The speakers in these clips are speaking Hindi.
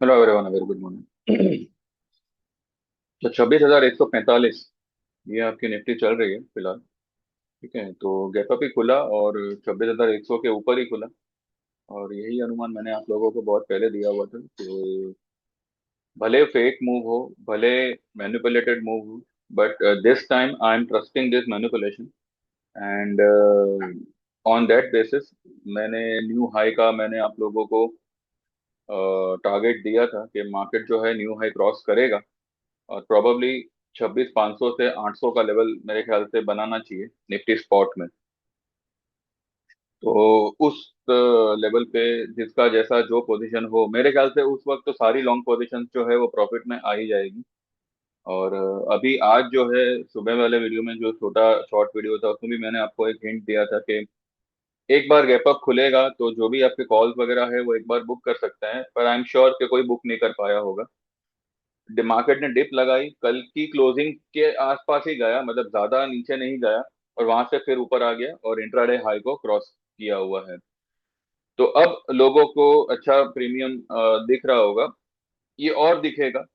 Hello everyone, very good morning. तो 26,145 ये आपकी निफ्टी चल रही है फिलहाल। ठीक है, तो गैप अप ही खुला और 26,100 के ऊपर ही खुला। और यही अनुमान मैंने आप लोगों को बहुत पहले दिया हुआ था कि भले फेक मूव हो, भले मैनिपुलेटेड मूव हो, but this time I am trusting this manipulation. And on that basis मैंने न्यू हाई का मैंने आप लोगों को टारगेट दिया था कि मार्केट जो है न्यू हाई क्रॉस करेगा और प्रोबेबली 26,500 से 800 का लेवल मेरे ख्याल से बनाना चाहिए निफ्टी स्पॉट में। तो उस लेवल पे जिसका जैसा जो पोजीशन हो, मेरे ख्याल से उस वक्त तो सारी लॉन्ग पोजीशन जो है वो प्रॉफिट में आ ही जाएगी। और अभी आज जो है सुबह वाले वीडियो में जो छोटा शॉर्ट वीडियो था उसमें भी मैंने आपको एक हिंट दिया था कि एक बार गैप अप खुलेगा तो जो भी आपके कॉल्स वगैरह है वो एक बार बुक कर सकते हैं, पर आई एम श्योर कि कोई बुक नहीं कर पाया होगा। मार्केट ने डिप लगाई, कल की क्लोजिंग के आसपास ही गया, मतलब ज्यादा नीचे नहीं गया, और वहां से फिर ऊपर आ गया और इंट्राडे हाई को क्रॉस किया हुआ है। तो अब लोगों को अच्छा प्रीमियम दिख रहा होगा, ये और दिखेगा।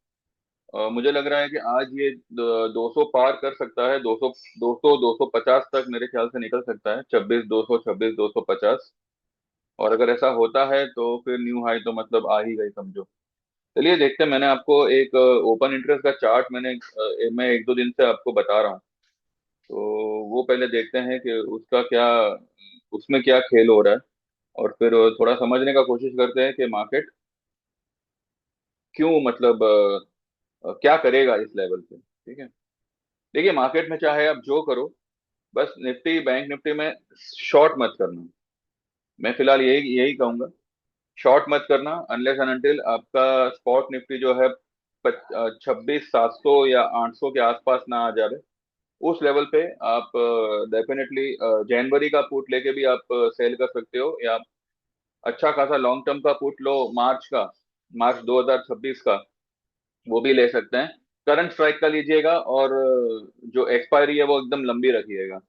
मुझे लग रहा है कि आज ये 200 पार कर सकता है, 200 200 250 तक मेरे ख्याल से निकल सकता है, 26,200 26,250। और अगर ऐसा होता है तो फिर न्यू हाई तो मतलब आ ही गई समझो। चलिए देखते हैं, मैंने आपको एक ओपन इंटरेस्ट का चार्ट मैं एक दो दिन से आपको बता रहा हूँ। तो वो पहले देखते हैं कि उसका क्या, उसमें क्या खेल हो रहा है। और फिर थोड़ा समझने का कोशिश करते हैं कि मार्केट क्यों, मतलब क्या करेगा इस लेवल पे। ठीक है, देखिए मार्केट में चाहे आप जो करो, बस निफ्टी बैंक निफ्टी में शॉर्ट मत करना। मैं फिलहाल यही यही कहूंगा, शॉर्ट मत करना अनलेस एंड अनटिल आपका स्पॉट निफ्टी जो है 26,700 या 800 के आसपास ना आ जाए। उस लेवल पे आप डेफिनेटली जनवरी का पुट लेके भी आप सेल कर सकते हो, या अच्छा खासा लॉन्ग टर्म का पुट लो मार्च का, मार्च 2026 का, वो भी ले सकते हैं। करंट स्ट्राइक का लीजिएगा और जो एक्सपायरी है वो एकदम लंबी रखिएगा।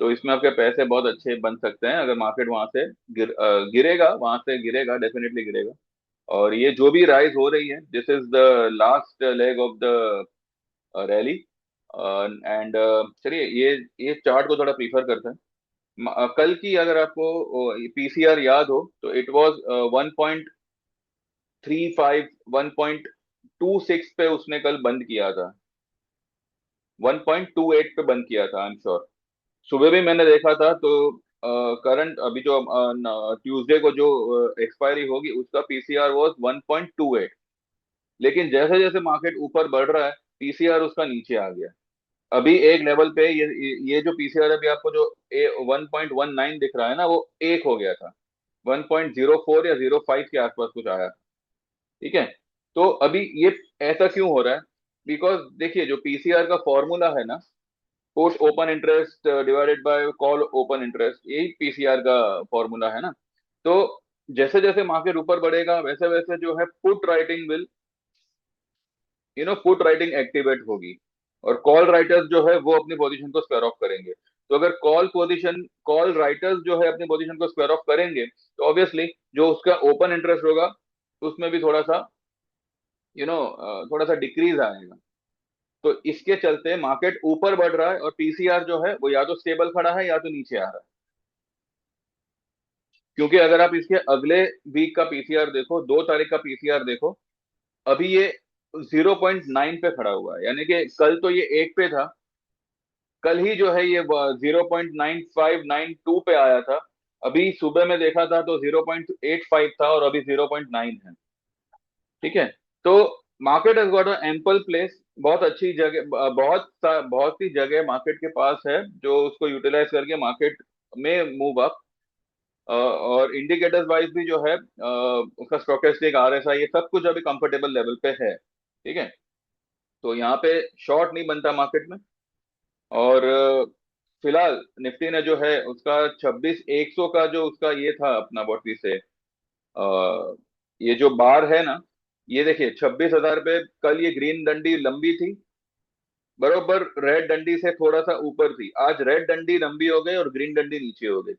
तो इसमें आपके पैसे बहुत अच्छे बन सकते हैं अगर मार्केट वहां से गिरेगा, वहां से गिरेगा, डेफिनेटली गिरेगा। और ये जो भी राइज हो रही है, this is the last leg of the rally. And चलिए ये चार्ट को थोड़ा प्रीफर करते हैं। कल की अगर आपको पीसीआर याद हो तो इट वाज 1.35 1.26 पे उसने कल बंद किया था, 1.28 पे बंद किया था, आई एम श्योर। सुबह भी मैंने देखा था। तो करंट अभी जो ट्यूसडे को जो एक्सपायरी होगी उसका पीसीआर वाज 1.28। लेकिन जैसे जैसे मार्केट ऊपर बढ़ रहा है पीसीआर उसका नीचे आ गया। अभी एक लेवल पे ये जो पीसीआर अभी आपको जो 1.19 दिख रहा है ना, वो एक हो गया था, 1.04 या 05 के आसपास कुछ आया। ठीक है, तो अभी ये ऐसा क्यों हो रहा है? बिकॉज देखिए जो पीसीआर का फॉर्मूला है ना, put open interest divided by call open interest, यही पीसीआर का फॉर्मूला है ना। तो जैसे जैसे मार्केट ऊपर बढ़ेगा वैसे वैसे जो है put writing will, put writing activate होगी, और कॉल राइटर्स जो है वो अपनी पोजीशन को स्क्वायर ऑफ करेंगे। तो अगर कॉल राइटर्स जो है अपनी पोजीशन को स्क्वायर ऑफ करेंगे तो ऑब्वियसली जो उसका ओपन इंटरेस्ट होगा उसमें भी थोड़ा सा थोड़ा सा डिक्रीज आएगा। तो इसके चलते मार्केट ऊपर बढ़ रहा है और पीसीआर जो है वो या तो स्टेबल खड़ा है या तो नीचे आ रहा है। क्योंकि अगर आप इसके अगले वीक का पीसीआर देखो, 2 तारीख का पीसीआर देखो, अभी ये 0.9 पे खड़ा हुआ है, यानी कि कल तो ये एक पे था, कल ही जो है ये 0.9592 पे आया था। अभी सुबह में देखा था तो 0.85 था और अभी 0.9 है। ठीक है, तो market has got ample place, बहुत अच्छी जगह, बहुत सी जगह मार्केट के पास है जो उसको यूटिलाइज करके मार्केट में मूव अप। और इंडिकेटर्स वाइज भी जो है उसका स्टोकेस्टिक आरएसआई ये सब कुछ अभी कंफर्टेबल लेवल पे है। ठीक है, तो यहाँ पे शॉर्ट नहीं बनता मार्केट में। और फिलहाल निफ्टी ने जो है उसका 26,100 का जो उसका ये था अपना व्हाट वी से, ये जो बार है ना, ये देखिए 26,000 पे कल ये ग्रीन डंडी लंबी थी, बरोबर रेड डंडी से थोड़ा सा ऊपर थी। आज रेड डंडी लंबी हो गई और ग्रीन डंडी नीचे हो गई।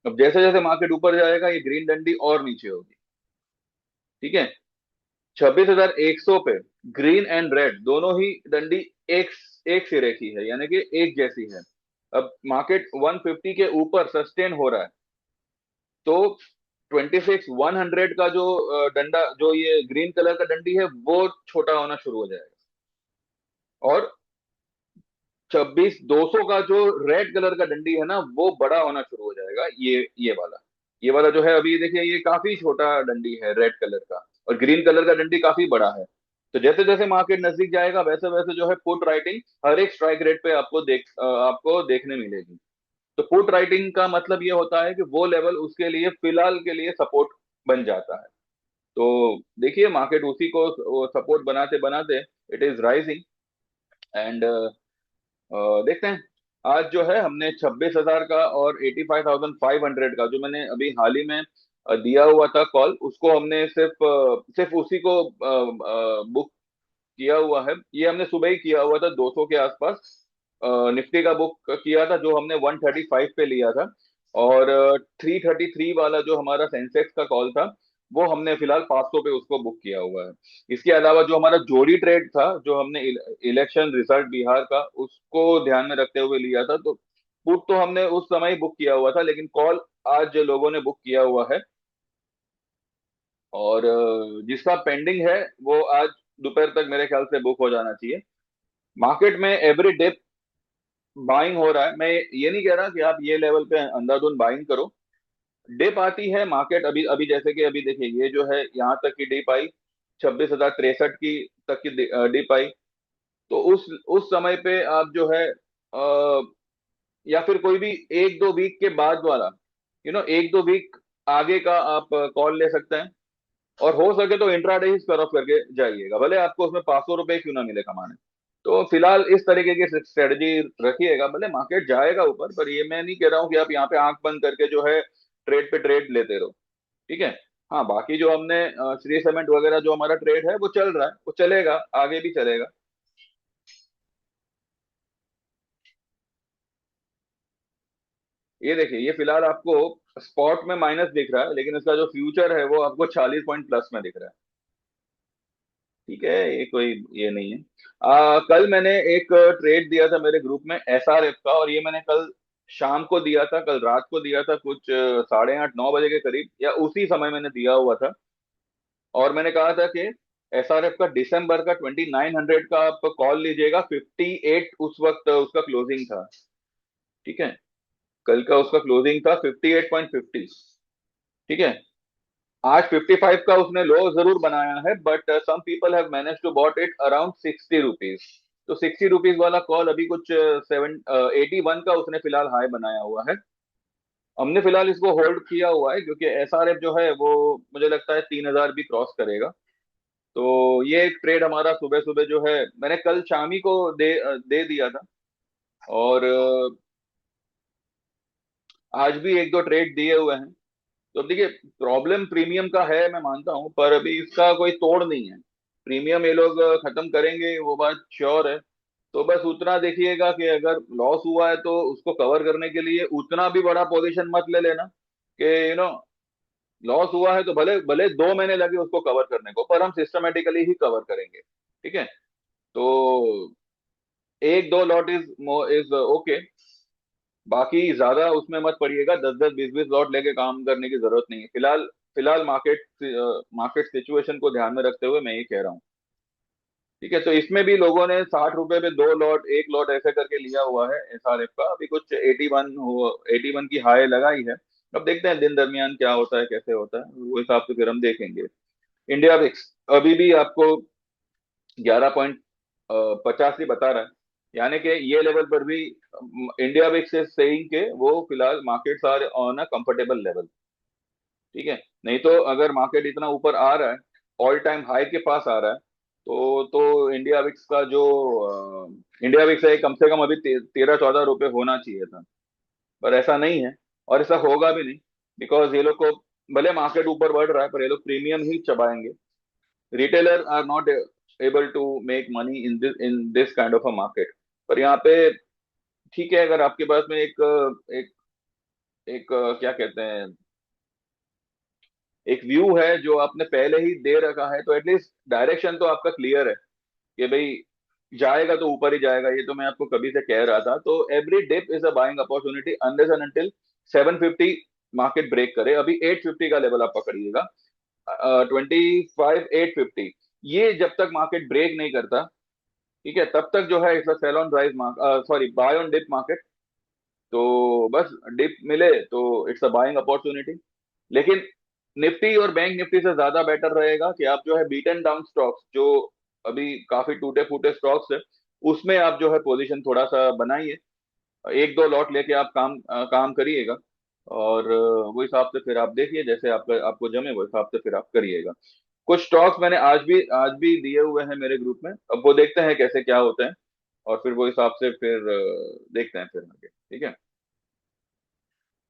अब जैसे जैसे मार्केट ऊपर जाएगा ये ग्रीन डंडी और नीचे होगी। ठीक है, 26,100 पे ग्रीन एंड रेड दोनों ही डंडी एक एक सिरे की है, यानी कि एक जैसी है। अब मार्केट 150 के ऊपर सस्टेन हो रहा है, तो 26,100 का जो डंडा, जो ये ग्रीन कलर का डंडी है, वो छोटा होना शुरू हो जाएगा। और 26,200 का जो रेड कलर का डंडी है ना, वो बड़ा होना शुरू हो जाएगा। ये वाला जो है अभी देखिए, ये काफी छोटा डंडी है रेड कलर का, और ग्रीन कलर का डंडी काफी बड़ा है। तो जैसे जैसे मार्केट नजदीक जाएगा, वैसे वैसे जो है पुट राइटिंग हर एक स्ट्राइक रेट पे आपको देखने मिलेगी। तो पुट राइटिंग का मतलब ये होता है कि वो लेवल उसके लिए फिलहाल के लिए सपोर्ट बन जाता है। तो देखिए मार्केट उसी को सपोर्ट बनाते बनाते इट इज राइजिंग। एंड देखते हैं। आज जो है हमने 26,000 का और 85,500 का, जो मैंने अभी हाल ही में दिया हुआ था कॉल, उसको हमने सिर्फ उसी को बुक किया हुआ है। ये हमने सुबह ही किया हुआ था 200 के आसपास। निफ्टी का बुक किया था, जो हमने 135 पे लिया था। और 333 वाला जो हमारा सेंसेक्स का कॉल था, वो हमने फिलहाल 500 पे उसको बुक किया हुआ है। इसके अलावा जो हमारा जोड़ी ट्रेड था, जो हमने इलेक्शन रिजल्ट बिहार का, उसको ध्यान में रखते हुए लिया था, तो पुट तो हमने उस समय ही बुक किया हुआ था, लेकिन कॉल आज लोगों ने बुक किया हुआ है। और जिसका पेंडिंग है वो आज दोपहर तक मेरे ख्याल से बुक हो जाना चाहिए। मार्केट में एवरी डे बाइंग हो रहा है। मैं ये नहीं कह रहा कि आप ये लेवल पे अंधाधुंध बाइंग करो। डिप आती है मार्केट, अभी अभी जैसे कि अभी देखिए, ये जो है यहाँ तक की डिप आई, 26,063 की तक की डिप आई। तो उस समय पे आप जो है या फिर कोई भी एक दो वीक के बाद वाला, एक दो वीक आगे का आप कॉल ले सकते हैं। और हो सके तो इंट्राडे ही स्क्वायर ऑफ करके जाइएगा, भले आपको उसमें 500 रुपए क्यों ना मिले कमाने। तो फिलहाल इस तरीके की स्ट्रेटजी रखिएगा। भले मार्केट जाएगा ऊपर, पर ये मैं नहीं कह रहा हूँ कि आप यहाँ पे आंख बंद करके जो है ट्रेड पे ट्रेड लेते रहो। ठीक है। हाँ, बाकी जो हमने श्री सीमेंट वगैरह जो हमारा ट्रेड है वो चल रहा है, वो चलेगा, आगे भी चलेगा। ये देखिए, ये फिलहाल आपको स्पॉट में माइनस दिख रहा है, लेकिन इसका जो फ्यूचर है वो आपको 40 पॉइंट प्लस में दिख रहा है। ठीक है, ये कोई ये नहीं है। कल मैंने एक ट्रेड दिया था मेरे ग्रुप में एसआरएफ का, और ये मैंने कल शाम को दिया था, कल रात को दिया था, कुछ 8:30 9 बजे के करीब, या उसी समय मैंने दिया हुआ था। और मैंने कहा था कि एसआरएफ का दिसंबर का 2900 का आप कॉल लीजिएगा। 58 उस वक्त उसका क्लोजिंग था। ठीक है, कल का उसका क्लोजिंग था 58.50। ठीक है। आज 55 का उसने लो जरूर बनाया है, but some people have manage to bought it around 60 rupees. तो 60 रुपीज वाला कॉल अभी कुछ 81 का उसने फिलहाल हाई बनाया हुआ है। हमने फिलहाल इसको होल्ड किया हुआ है, क्योंकि एसआरएफ जो है वो मुझे लगता है 3,000 भी क्रॉस करेगा। तो ये एक ट्रेड हमारा सुबह सुबह जो है मैंने कल शाम ही को दे दिया था। और आज भी एक दो ट्रेड दिए हुए हैं। तो अब देखिए, प्रॉब्लम प्रीमियम का है, मैं मानता हूं, पर अभी इसका कोई तोड़ नहीं है। प्रीमियम ये लोग खत्म करेंगे, वो बात श्योर है। तो बस उतना देखिएगा कि अगर लॉस हुआ है तो उसको कवर करने के लिए उतना भी बड़ा पोजीशन मत ले लेना कि लॉस हुआ है तो भले भले 2 महीने लगे उसको कवर करने को, पर हम सिस्टमेटिकली ही कवर करेंगे। ठीक है। तो एक दो लॉट इज ओके। बाकी ज्यादा उसमें मत पड़िएगा, 10 10 20 20 लॉट लेके काम करने की जरूरत नहीं है फिलहाल। फिलहाल मार्केट सिचुएशन को ध्यान में रखते हुए मैं ये कह रहा हूँ। ठीक है। तो इसमें भी लोगों ने 60 रुपए पे 2 लॉट, एक लॉट ऐसे करके लिया हुआ है एसआरएफ का। अभी कुछ 81 की हाई लगाई है। अब देखते हैं दिन दरमियान क्या होता है, कैसे होता है, वो हिसाब से फिर हम देखेंगे। इंडिया विक्स अभी भी आपको 11.85 बता रहा है, यानी कि ये लेवल पर भी इंडिया विक्स इज सेइंग के वो फिलहाल markets are on a comfortable level. ठीक है। नहीं तो अगर मार्केट इतना ऊपर आ रहा है, ऑल टाइम हाई के पास आ रहा है, तो इंडिया विक्स का जो इंडिया विक्स है कम से कम अभी 13 14 रुपए होना चाहिए था। पर ऐसा नहीं है, और ऐसा होगा भी नहीं। बिकॉज ये लोग को, भले मार्केट ऊपर बढ़ रहा है, पर ये लोग प्रीमियम ही चबाएंगे। Retailer are not able to make money in this kind of a market. पर यहाँ पे ठीक है, अगर आपके पास में एक एक एक क्या कहते हैं, एक व्यू है जो आपने पहले ही दे रखा है, तो एटलीस्ट डायरेक्शन तो आपका क्लियर है कि भाई जाएगा तो ऊपर ही जाएगा। ये तो मैं आपको कभी से कह रहा था। तो every dip is a buying opportunity unless and until 750 market break करे। अभी 850 का लेवल आप पकड़िएगा, 25 850। ये जब तक मार्केट ब्रेक नहीं करता, ठीक है, तब तक जो है it's sale on drive market, sorry buy on dip market. तो बस डिप मिले तो इट्स अ बाइंग अपॉर्चुनिटी। लेकिन निफ्टी और बैंक निफ्टी से ज्यादा बेटर रहेगा कि आप जो है बीटन डाउन स्टॉक्स, जो अभी काफी टूटे फूटे स्टॉक्स है, उसमें आप जो है पोजीशन थोड़ा सा बनाइए। एक दो लॉट लेके आप काम करिएगा। और वो हिसाब से फिर आप देखिए, जैसे आपका आपको जमे वो हिसाब से फिर आप करिएगा। कुछ स्टॉक्स मैंने आज भी दिए हुए हैं मेरे ग्रुप में, अब वो देखते हैं कैसे क्या होते हैं, और फिर वो हिसाब से फिर देखते हैं फिर आगे, ठीक है।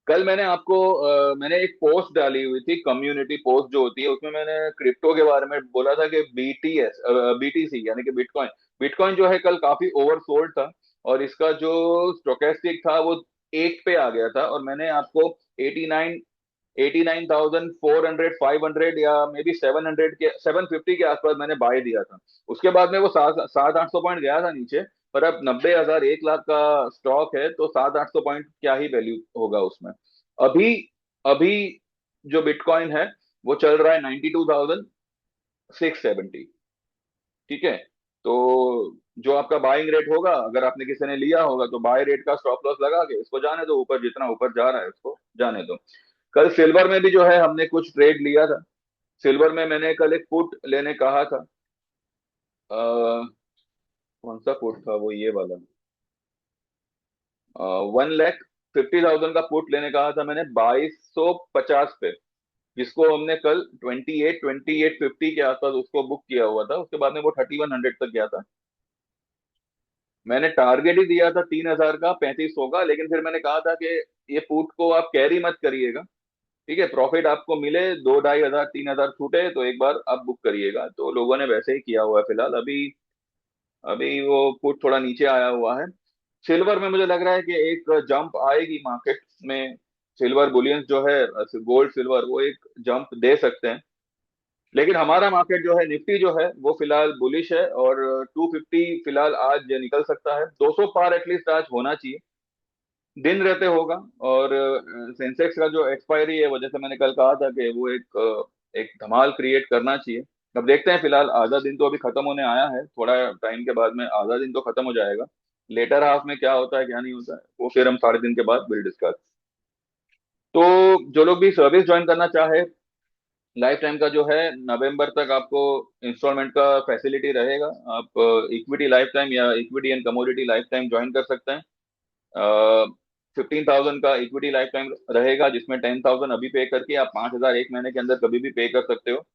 कल मैंने आपको मैंने एक पोस्ट डाली हुई थी, कम्युनिटी पोस्ट जो होती है, उसमें मैंने क्रिप्टो के बारे में बोला था कि बीटीएस बीटीसी यानी कि बिटकॉइन। बिटकॉइन जो है कल काफी ओवरसोल्ड था, और इसका जो स्टोकेस्टिक था वो एक पे आ गया था, और मैंने आपको 89,400 500 या मे बी 700 के 750 के आसपास मैंने बाय दिया था। उसके बाद में वो 700 800 पॉइंट गया था नीचे। पर अब 90,000 1 लाख का स्टॉक है, तो 700 800 पॉइंट क्या ही वैल्यू होगा उसमें। अभी अभी जो बिटकॉइन है वो चल रहा है 92,670, ठीक है। तो जो आपका बाइंग रेट होगा, अगर आपने किसी ने लिया होगा तो बाय रेट का स्टॉप लॉस लगा के इसको जाने दो, ऊपर जितना ऊपर जा रहा है उसको जाने दो। कल सिल्वर में भी जो है हमने कुछ ट्रेड लिया था। सिल्वर में मैंने कल एक पुट लेने कहा था। कौन सा पुट था वो, ये वाला 1,50,000 का पुट लेने कहा था मैंने 2250 पे, जिसको हमने कल 28 के आसपास उसको बुक किया हुआ था। उसके बाद में वो 3100 तक गया था। मैंने टारगेट ही दिया था 3,000 का, 3500 का, लेकिन फिर मैंने कहा था कि ये पुट को आप कैरी मत करिएगा, ठीक है। प्रॉफिट आपको मिले 2 2,500 3,000 छूटे तो एक बार आप बुक करिएगा। तो लोगों ने वैसे ही किया हुआ है फिलहाल। अभी अभी वो पुट थोड़ा नीचे आया हुआ है। सिल्वर में मुझे लग रहा है कि एक जंप आएगी मार्केट में। सिल्वर बुलियंस जो है, गोल्ड सिल्वर, वो एक जंप दे सकते हैं। लेकिन हमारा मार्केट जो है, निफ्टी जो है, वो फिलहाल बुलिश है, और 250 फिलहाल आज निकल सकता है। 200 पार एटलीस्ट आज होना चाहिए, दिन रहते होगा। और सेंसेक्स का जो एक्सपायरी है वो, जैसे मैंने कल कहा था कि वो एक धमाल क्रिएट करना चाहिए। अब देखते हैं, फिलहाल आधा दिन तो अभी खत्म होने आया है, थोड़ा टाइम के बाद में आधा दिन तो खत्म हो जाएगा। लेटर हाफ में क्या होता है क्या नहीं होता है वो फिर हम साढ़े दिन के बाद विल डिस्कस। तो जो लोग भी सर्विस ज्वाइन करना चाहे, लाइफ टाइम का जो है, नवंबर तक आपको इंस्टॉलमेंट का फैसिलिटी रहेगा। आप इक्विटी लाइफ टाइम या equity and commodity life time join कर सकते हैं। 15,000 का इक्विटी लाइफ टाइम रहेगा, जिसमें 10,000 अभी पे करके आप 5,000 एक महीने के अंदर कभी भी पे कर सकते हो।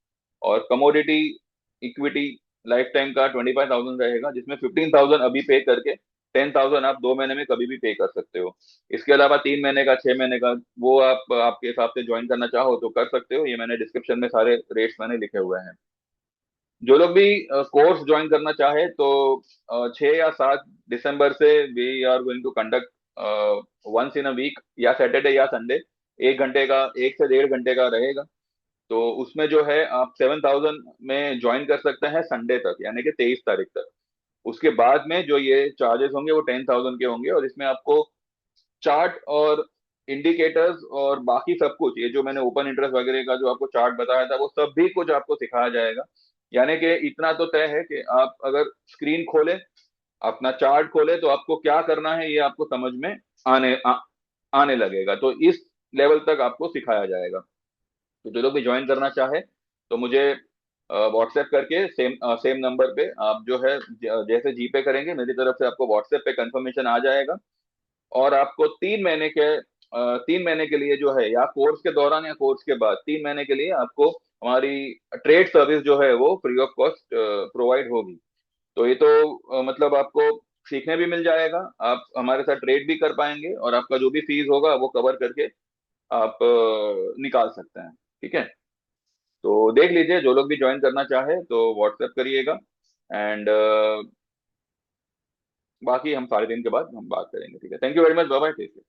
और कमोडिटी इक्विटी लाइफ टाइम का 25,000 रहेगा, जिसमें 15,000 अभी पे करके 10,000 आप 2 महीने में कभी भी पे कर सकते हो। इसके अलावा 3 महीने का, 6 महीने का, वो आप आपके हिसाब से ज्वाइन करना चाहो तो कर सकते हो। ये मैंने डिस्क्रिप्शन में सारे रेट्स मैंने लिखे हुए हैं। जो लोग भी कोर्स ज्वाइन करना चाहे तो 6 या 7 दिसंबर से we are going to conduct once in a week, या सैटरडे या संडे, 1 घंटे का, 1 से 1.5 घंटे का रहेगा। तो उसमें जो है आप 7,000 में ज्वाइन कर सकते हैं संडे तक, यानी कि 23 तारीख तक। उसके बाद में जो ये चार्जेस होंगे वो 10,000 के होंगे, और इसमें आपको चार्ट और इंडिकेटर्स और बाकी सब कुछ, ये जो मैंने ओपन इंटरेस्ट वगैरह का जो आपको चार्ट बताया था, वो सब भी कुछ आपको सिखाया जाएगा। यानी कि इतना तो तय है कि आप अगर स्क्रीन खोले, अपना चार्ट खोले, तो आपको क्या करना है ये आपको समझ में आने लगेगा। तो इस लेवल तक आपको सिखाया जाएगा। तो जो लोग भी ज्वाइन करना चाहे तो मुझे व्हाट्सएप करके सेम नंबर पे आप जो है, जैसे जीपे करेंगे मेरी तरफ से आपको व्हाट्सएप पे कंफर्मेशन आ जाएगा। और आपको 3 महीने के लिए जो है, या कोर्स के दौरान या कोर्स के बाद 3 महीने के लिए आपको हमारी ट्रेड सर्विस जो है वो फ्री ऑफ कॉस्ट प्रोवाइड होगी। तो ये तो मतलब आपको सीखने भी मिल जाएगा, आप हमारे साथ ट्रेड भी कर पाएंगे, और आपका जो भी फीस होगा वो कवर करके आप निकाल सकते हैं, ठीक है। तो देख लीजिए, जो लोग भी ज्वाइन करना चाहे तो व्हाट्सएप करिएगा। एंड बाकी हम साढ़े 3 के बाद हम बात करेंगे, ठीक है। Thank you very much, bye bye, take care.